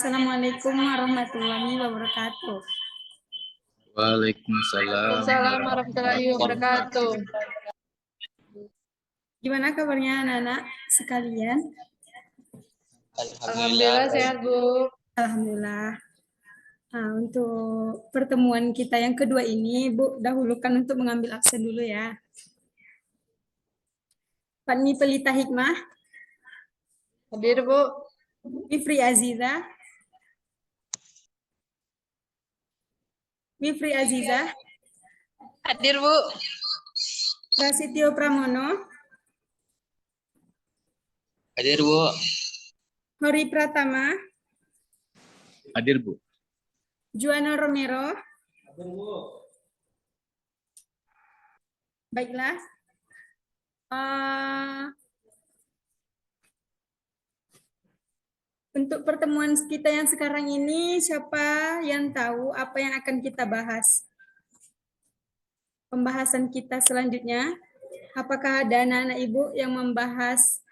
Assalamualaikum warahmatullahi wabarakatuh. Waalaikumsalam Waalaikumsalam warahmatullahi wabarakatuh. Gimana kabarnya anak-anak sekalian? Alhamdulillah sehat, Bu. Alhamdulillah. Nah, untuk pertemuan kita yang kedua ini, Bu, dahulukan untuk mengambil absen dulu ya. Fatmi Pelita Hikmah, Hadir, Bu. Wifri Aziza, Hadir, Bu. Prasetyo Pramono, Hadir, Bu. Hori Pratama, Hadir, Bu. Juana Romero. Baiklah. Untuk pertemuan kita yang sekarang ini, siapa yang tahu apa yang akan kita bahas? Pembahasan kita selanjutnya, apakah ada anak-anak Ibu yang membahas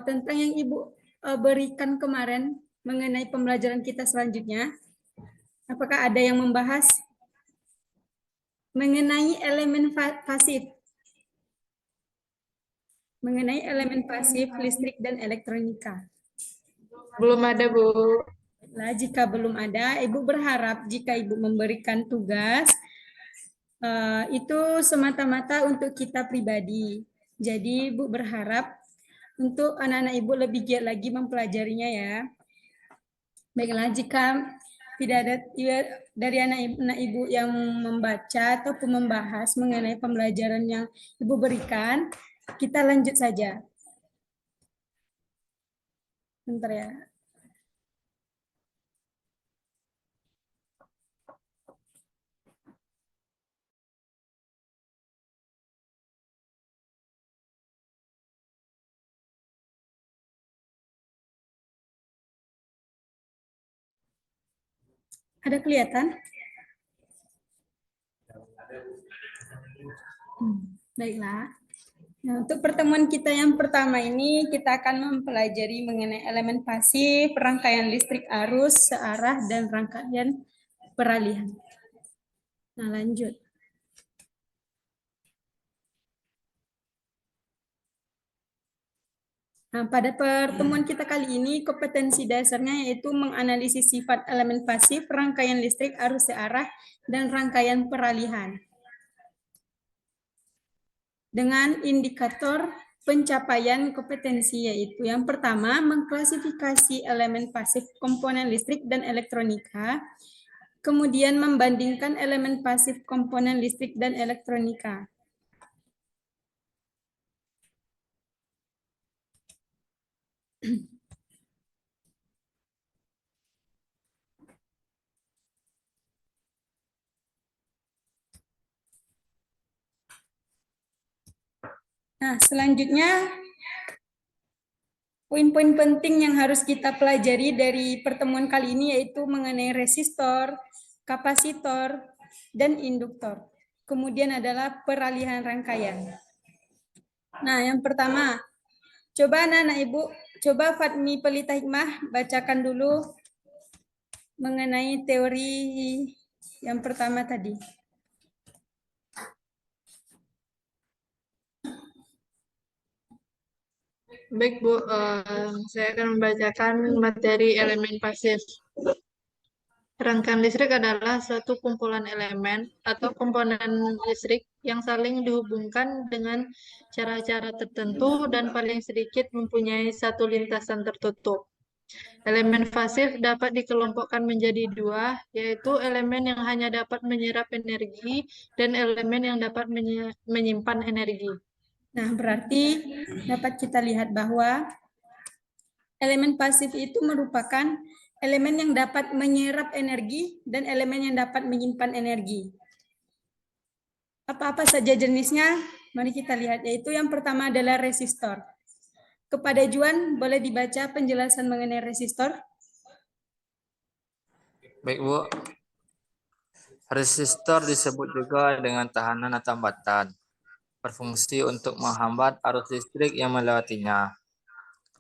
tentang yang Ibu berikan kemarin mengenai pembelajaran kita selanjutnya? Apakah ada yang membahas mengenai elemen pasif? Mengenai elemen pasif, listrik, dan elektronika. Belum ada, Bu. Nah, jika belum ada, Ibu berharap jika Ibu memberikan tugas, itu semata-mata untuk kita pribadi. Jadi, Ibu berharap untuk anak-anak Ibu lebih giat lagi mempelajarinya ya. Baiklah, jika tidak ada dari anak Ibu yang membaca ataupun membahas mengenai pembelajaran yang Ibu berikan, kita lanjut saja. Bentar ya. Ada kelihatan? Baiklah. Nah, untuk pertemuan kita yang pertama ini, kita akan mempelajari mengenai elemen pasif, rangkaian listrik arus, searah, dan rangkaian peralihan. Nah, lanjut. Nah, pada pertemuan kita kali ini, kompetensi dasarnya yaitu menganalisis sifat elemen pasif, rangkaian listrik, arus searah, dan rangkaian peralihan. Dengan indikator pencapaian kompetensi yaitu yang pertama, mengklasifikasi elemen pasif komponen listrik dan elektronika, kemudian membandingkan elemen pasif komponen listrik dan elektronika. Nah, selanjutnya poin-poin penting yang harus kita pelajari dari pertemuan kali ini yaitu mengenai resistor, kapasitor, dan induktor. Kemudian adalah peralihan rangkaian. Nah, yang pertama, coba anak-anak Ibu, coba Fatmi Pelita Hikmah bacakan dulu mengenai teori yang pertama tadi. Baik, Bu. Saya akan membacakan materi elemen pasif. Rangkaian listrik adalah suatu kumpulan elemen atau komponen listrik yang saling dihubungkan dengan cara-cara tertentu dan paling sedikit mempunyai satu lintasan tertutup. Elemen pasif dapat dikelompokkan menjadi dua, yaitu elemen yang hanya dapat menyerap energi dan elemen yang dapat menyimpan energi. Nah, berarti dapat kita lihat bahwa elemen pasif itu merupakan elemen yang dapat menyerap energi dan elemen yang dapat menyimpan energi. Apa-apa saja jenisnya? Mari kita lihat, yaitu yang pertama adalah resistor. Kepada Juan, boleh dibaca penjelasan mengenai resistor? Baik, Bu. Resistor disebut juga dengan tahanan atau tambatan. Berfungsi untuk menghambat arus listrik yang melewatinya.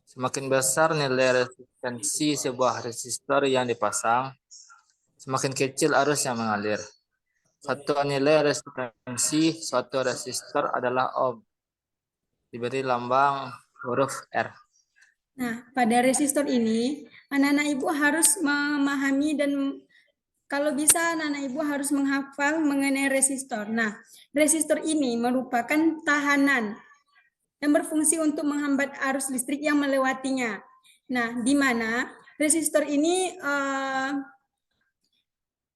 Semakin besar nilai resistensi sebuah resistor yang dipasang, semakin kecil arus yang mengalir. Satuan nilai resistensi suatu resistor adalah ohm. Diberi lambang huruf R. Nah, pada resistor ini, anak-anak ibu harus memahami dan kalau bisa anak-anak ibu harus menghafal mengenai resistor. Nah, resistor ini merupakan tahanan yang berfungsi untuk menghambat arus listrik yang melewatinya. Nah, di mana resistor ini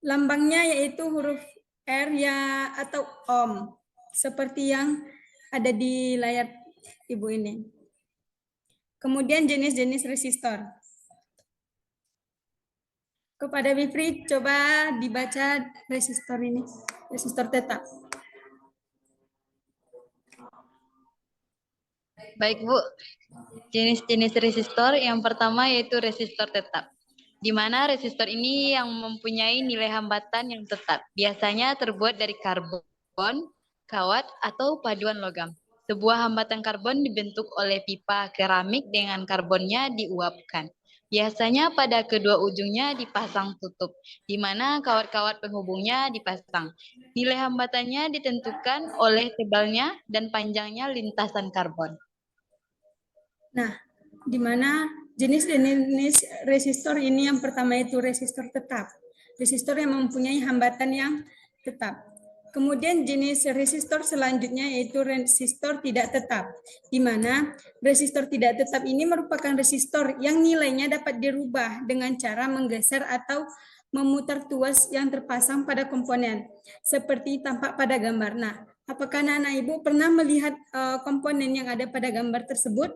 lambangnya yaitu huruf R ya atau ohm, seperti yang ada di layar ibu ini. Kemudian jenis-jenis resistor. Kepada Bifri, coba dibaca resistor ini, resistor tetap. Baik, Bu. Jenis-jenis resistor yang pertama yaitu resistor tetap, di mana resistor ini yang mempunyai nilai hambatan yang tetap, biasanya terbuat dari karbon, kawat, atau paduan logam. Sebuah hambatan karbon dibentuk oleh pipa keramik dengan karbonnya diuapkan. Biasanya pada kedua ujungnya dipasang tutup, di mana kawat-kawat penghubungnya dipasang. Nilai hambatannya ditentukan oleh tebalnya dan panjangnya lintasan karbon. Nah, di mana jenis-jenis resistor ini yang pertama itu resistor tetap. Resistor yang mempunyai hambatan yang tetap. Kemudian jenis resistor selanjutnya yaitu resistor tidak tetap, di mana resistor tidak tetap ini merupakan resistor yang nilainya dapat dirubah dengan cara menggeser atau memutar tuas yang terpasang pada komponen, seperti tampak pada gambar. Nah, apakah anak-anak ibu pernah melihat komponen yang ada pada gambar tersebut?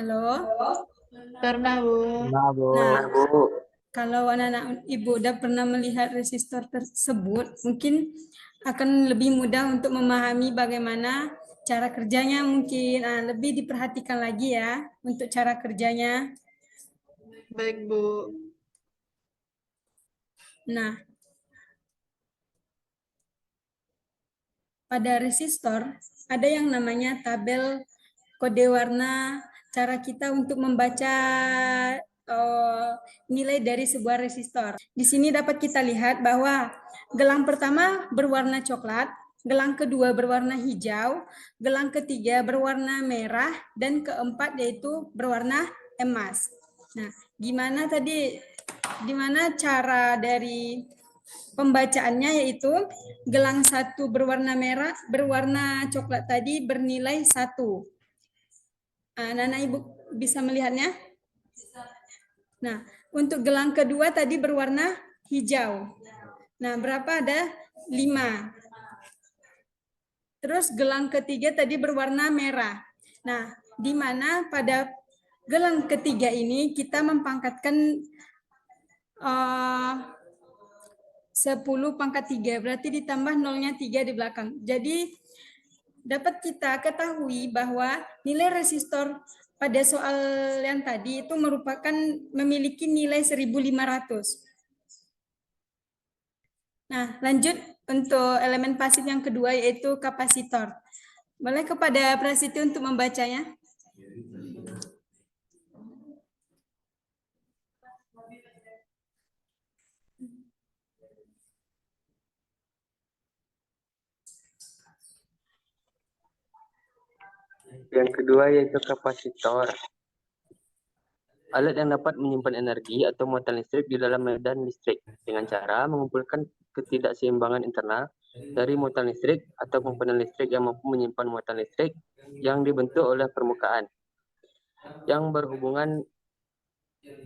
Halo? Pernah, Bu. Nah, Bu. Nah, kalau anak-anak ibu udah pernah melihat resistor tersebut, mungkin akan lebih mudah untuk memahami bagaimana cara kerjanya mungkin. Lebih diperhatikan lagi ya untuk cara kerjanya. Baik, Bu. Nah, pada resistor ada yang namanya tabel kode warna, cara kita untuk membaca nilai dari sebuah resistor. Di sini dapat kita lihat bahwa gelang pertama berwarna coklat, gelang kedua berwarna hijau, gelang ketiga berwarna merah, dan keempat yaitu berwarna emas. Nah, gimana cara dari pembacaannya yaitu gelang satu berwarna merah, berwarna coklat tadi bernilai 1. Anak-anak ibu bisa melihatnya? Nah, untuk gelang kedua tadi berwarna hijau. Nah, berapa ada? 5. Terus gelang ketiga tadi berwarna merah. Nah, di mana pada gelang ketiga ini kita mempangkatkan 10 pangkat 3, berarti ditambah nolnya 3 di belakang. Jadi dapat kita ketahui bahwa nilai resistor pada soal yang tadi itu merupakan memiliki nilai 1500. Nah, lanjut untuk elemen pasif yang kedua yaitu kapasitor. Boleh kepada Prasetyo untuk membacanya? Yang kedua yaitu kapasitor. Alat yang dapat menyimpan energi atau muatan listrik di dalam medan listrik dengan cara mengumpulkan ketidakseimbangan internal dari muatan listrik atau komponen listrik yang mampu menyimpan muatan listrik yang dibentuk oleh permukaan yang berhubungan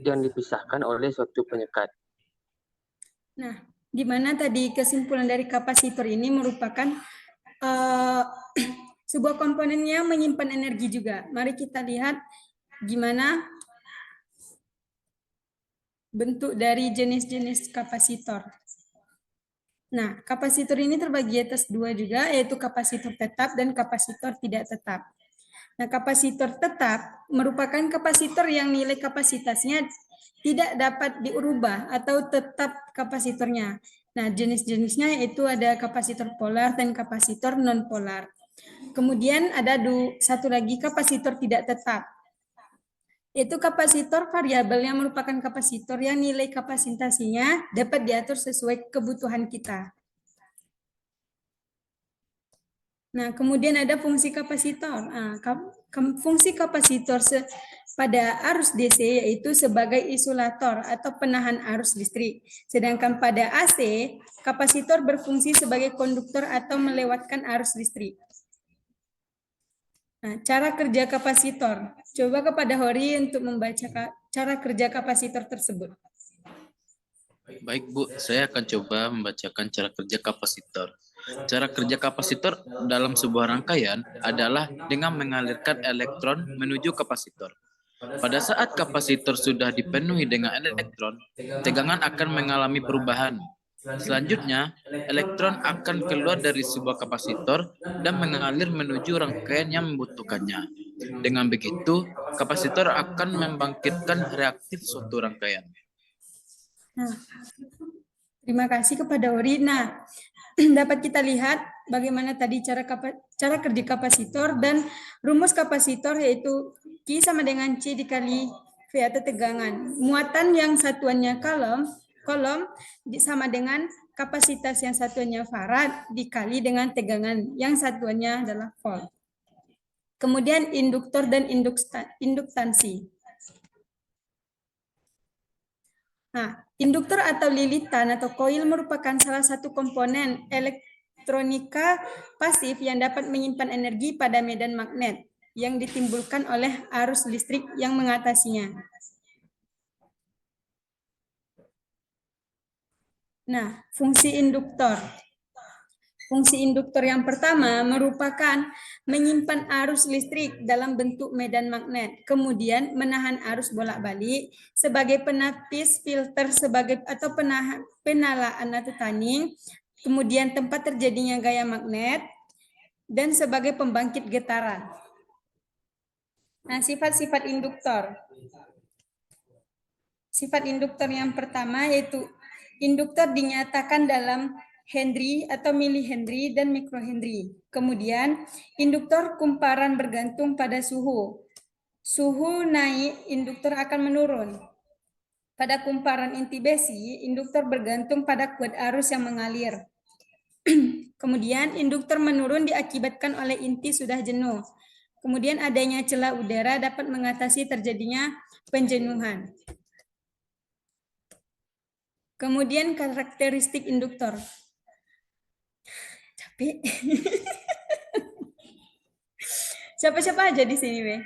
yang dipisahkan oleh suatu penyekat. Nah, di mana tadi kesimpulan dari kapasitor ini merupakan sebuah komponen yang menyimpan energi juga. Mari kita lihat gimana bentuk dari jenis-jenis kapasitor. Nah, kapasitor ini terbagi atas 2 juga, yaitu kapasitor tetap dan kapasitor tidak tetap. Nah, kapasitor tetap merupakan kapasitor yang nilai kapasitasnya tidak dapat diubah atau tetap kapasitornya. Nah, jenis-jenisnya yaitu ada kapasitor polar dan kapasitor non-polar. Kemudian ada satu lagi kapasitor tidak tetap. Yaitu kapasitor variabel yang merupakan kapasitor yang nilai kapasitasinya dapat diatur sesuai kebutuhan kita. Nah, kemudian ada fungsi kapasitor. Nah, fungsi kapasitor pada arus DC yaitu sebagai isolator atau penahan arus listrik. Sedangkan pada AC, kapasitor berfungsi sebagai konduktor atau melewatkan arus listrik. Nah, cara kerja kapasitor. Coba kepada Hori untuk membaca cara kerja kapasitor tersebut. Baik Bu, saya akan coba membacakan cara kerja kapasitor. Cara kerja kapasitor dalam sebuah rangkaian adalah dengan mengalirkan elektron menuju kapasitor. Pada saat kapasitor sudah dipenuhi dengan elektron, tegangan akan mengalami perubahan. Selanjutnya, elektron akan keluar dari sebuah kapasitor dan mengalir menuju rangkaian yang membutuhkannya. Dengan begitu, kapasitor akan membangkitkan reaktif suatu rangkaian. Nah, terima kasih kepada Ori. Nah, dapat kita lihat bagaimana tadi cara kerja kapasitor dan rumus kapasitor yaitu Q sama dengan C dikali V atau tegangan. Muatan yang satuannya kolom sama dengan kapasitas yang satuannya farad dikali dengan tegangan yang satuannya adalah volt. Kemudian induktor dan induktansi. Nah, induktor atau lilitan atau koil merupakan salah satu komponen elektronika pasif yang dapat menyimpan energi pada medan magnet yang ditimbulkan oleh arus listrik yang mengatasinya. Nah, fungsi induktor. Fungsi induktor yang pertama merupakan menyimpan arus listrik dalam bentuk medan magnet, kemudian menahan arus bolak-balik sebagai penapis filter atau penalaan atau tanning, kemudian tempat terjadinya gaya magnet, dan sebagai pembangkit getaran. Nah, sifat-sifat induktor. Sifat induktor yang pertama yaitu induktor dinyatakan dalam Henry atau milihenry dan mikrohenry. Kemudian induktor kumparan bergantung pada suhu. Suhu naik, induktor akan menurun. Pada kumparan inti besi, induktor bergantung pada kuat arus yang mengalir. Kemudian induktor menurun diakibatkan oleh inti sudah jenuh. Kemudian adanya celah udara dapat mengatasi terjadinya penjenuhan. Kemudian karakteristik induktor. Capek. Siapa-siapa aja di sini, Be?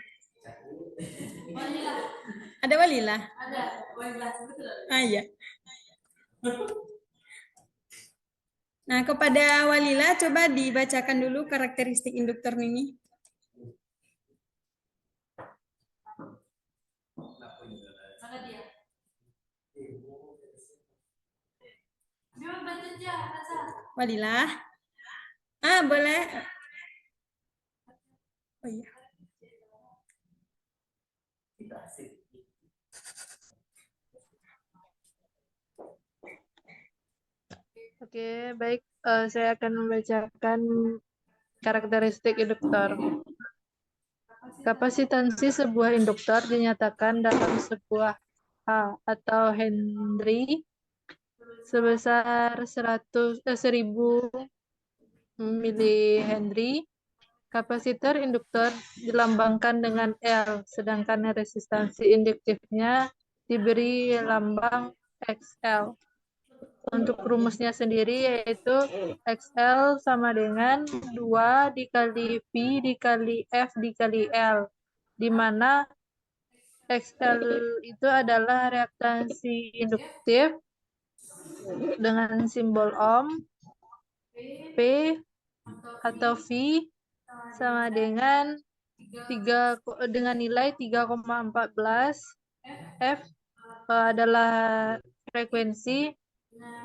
Ada Walila? Ada. Ah, iya. Nah, kepada Walila coba dibacakan dulu karakteristik induktor ini. Walila? Ah, boleh. Oh iya. Oke, baik. Saya akan membacakan karakteristik induktor. Kapasitansi sebuah induktor dinyatakan dalam sebuah H atau Henry sebesar 1000 milihenry. Kapasitor induktor dilambangkan dengan L, sedangkan resistansi induktifnya diberi lambang XL. Untuk rumusnya sendiri yaitu XL sama dengan 2 dikali V dikali F dikali L, di mana XL itu adalah reaktansi induktif dengan simbol ohm, P atau V sama dengan nilai 3,14, F adalah frekuensi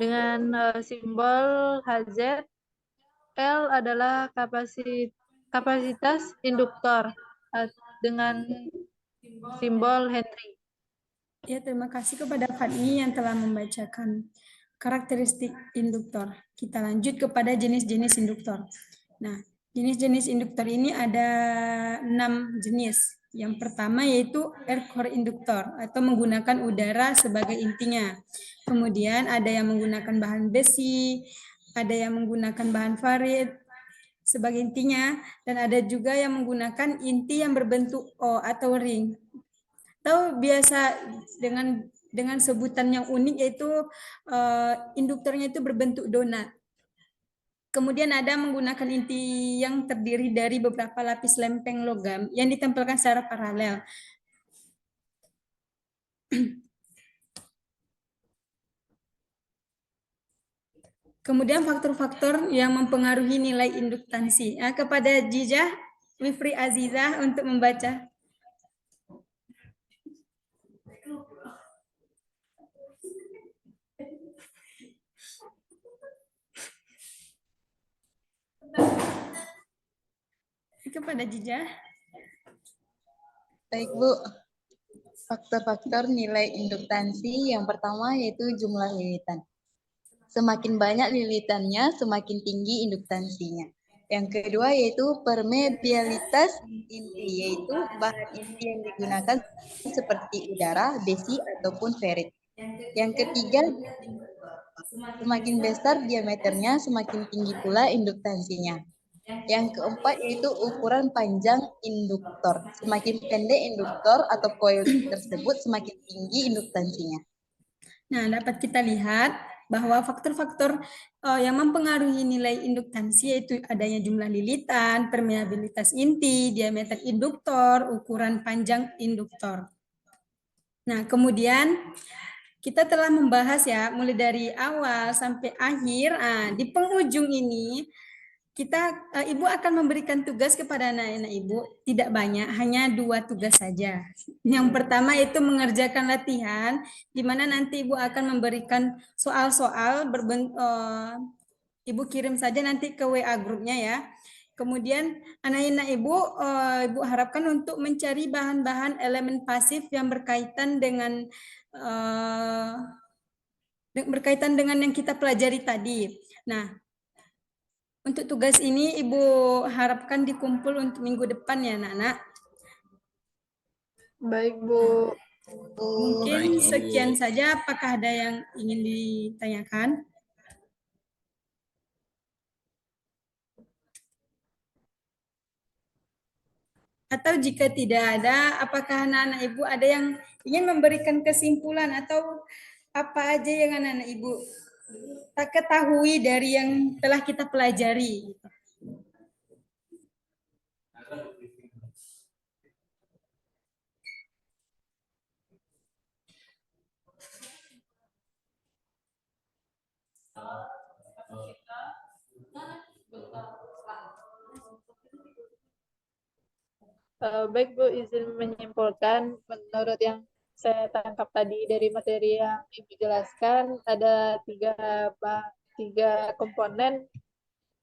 dengan simbol Hz, L adalah kapasitas induktor dengan simbol Henry. Ya, terima kasih kepada Fatmi yang telah membacakan karakteristik induktor. Kita lanjut kepada jenis-jenis induktor. Nah, Jenis-jenis induktor ini ada 6 jenis. Yang pertama yaitu air core induktor atau menggunakan udara sebagai intinya. Kemudian ada yang menggunakan bahan besi, ada yang menggunakan bahan farid sebagai intinya, dan ada juga yang menggunakan inti yang berbentuk O atau ring. Atau biasa dengan sebutan yang unik yaitu induktornya itu berbentuk donat. Kemudian ada menggunakan inti yang terdiri dari beberapa lapis lempeng logam yang ditempelkan secara paralel. Kemudian faktor-faktor yang mempengaruhi nilai induktansi. Nah, kepada Jijah Wifri Azizah untuk membaca. Kepada Jijah. Baik, Bu. Faktor-faktor nilai induktansi yang pertama yaitu jumlah lilitan. Semakin banyak lilitannya, semakin tinggi induktansinya. Yang kedua yaitu permeabilitas inti, yaitu bahan inti yang digunakan seperti udara, besi, ataupun ferit. Yang ketiga, semakin besar diameternya, semakin tinggi pula induktansinya. Yang keempat yaitu ukuran panjang induktor. Semakin pendek induktor atau koil tersebut, semakin tinggi induktansinya. Nah, dapat kita lihat bahwa faktor-faktor yang mempengaruhi nilai induktansi yaitu adanya jumlah lilitan, permeabilitas inti, diameter induktor, ukuran panjang induktor. Nah, kemudian kita telah membahas ya, mulai dari awal sampai akhir. Di penghujung ini, Ibu akan memberikan tugas kepada anak-anak Ibu, tidak banyak, hanya 2 tugas saja. Yang pertama itu mengerjakan latihan, di mana nanti Ibu akan memberikan soal-soal, Ibu kirim saja nanti ke WA grupnya ya. Kemudian anak-anak Ibu harapkan untuk mencari bahan-bahan elemen pasif yang berkaitan dengan yang kita pelajari tadi. Nah, untuk tugas ini Ibu harapkan dikumpul untuk minggu depan ya anak-anak. Baik, Bu. Mungkin Baik, Ibu. sekian saja. Apakah ada yang ingin ditanyakan? Atau jika tidak ada, apakah anak-anak Ibu ada yang ingin memberikan kesimpulan atau apa aja yang anak-anak Ibu tak ketahui dari yang telah kita pelajari? Baik, Bu, izin menyimpulkan menurut yang saya tangkap tadi dari materi yang Ibu jelaskan, ada tiga komponen,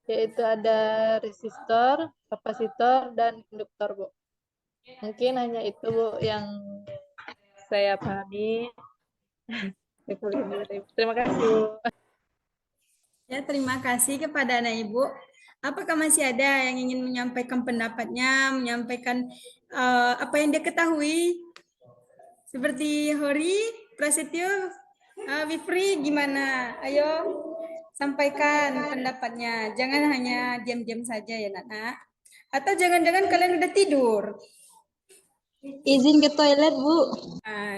yaitu ada resistor, kapasitor, dan induktor, Bu. Mungkin hanya itu, Bu, yang saya pahami. Terima kasih, Bu. Ya, terima kasih kepada anak Ibu. Apakah masih ada yang ingin menyampaikan pendapatnya, menyampaikan apa yang dia ketahui? Seperti Hori, Prasetyo, Wifri, gimana? Ayo, sampaikan pendapatnya. Jangan hanya diam-diam saja ya, Nak. Atau jangan-jangan kalian udah tidur? Izin ke toilet, Bu.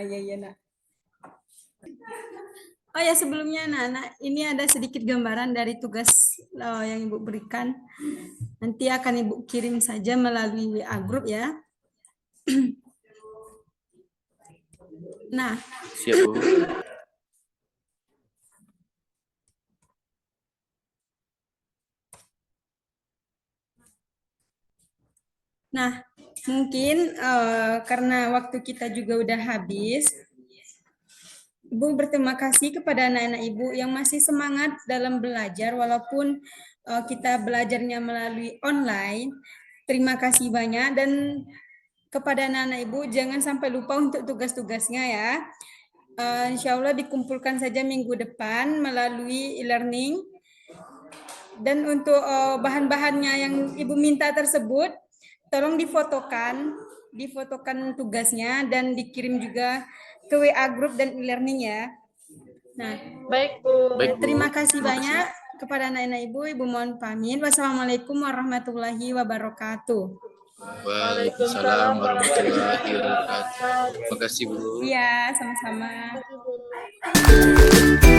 Iya, Nak. Oh ya, sebelumnya anak-anak, ini ada sedikit gambaran dari tugas yang Ibu berikan. Nanti akan Ibu kirim saja melalui WA group ya. Nah, Siap, Bu. Nah, mungkin karena waktu kita juga udah habis, Ibu berterima kasih kepada anak-anak Ibu yang masih semangat dalam belajar walaupun kita belajarnya melalui online. Terima kasih banyak dan kepada anak-anak Ibu jangan sampai lupa untuk tugas-tugasnya ya. Insya Allah dikumpulkan saja minggu depan melalui e-learning. Dan untuk bahan-bahannya yang Ibu minta tersebut, tolong difotokan tugasnya dan dikirim juga ke WA Group dan e-learning ya. Nah, Baik, Bu. Baik, Bu. terima kasih Terima banyak kepada anak-anak Ibu mohon pamit. Wassalamualaikum warahmatullahi wabarakatuh. Waalaikumsalam warahmatullahi wabarakatuh. Terima kasih, Bu. Iya, sama-sama. Terima kasih, Bu.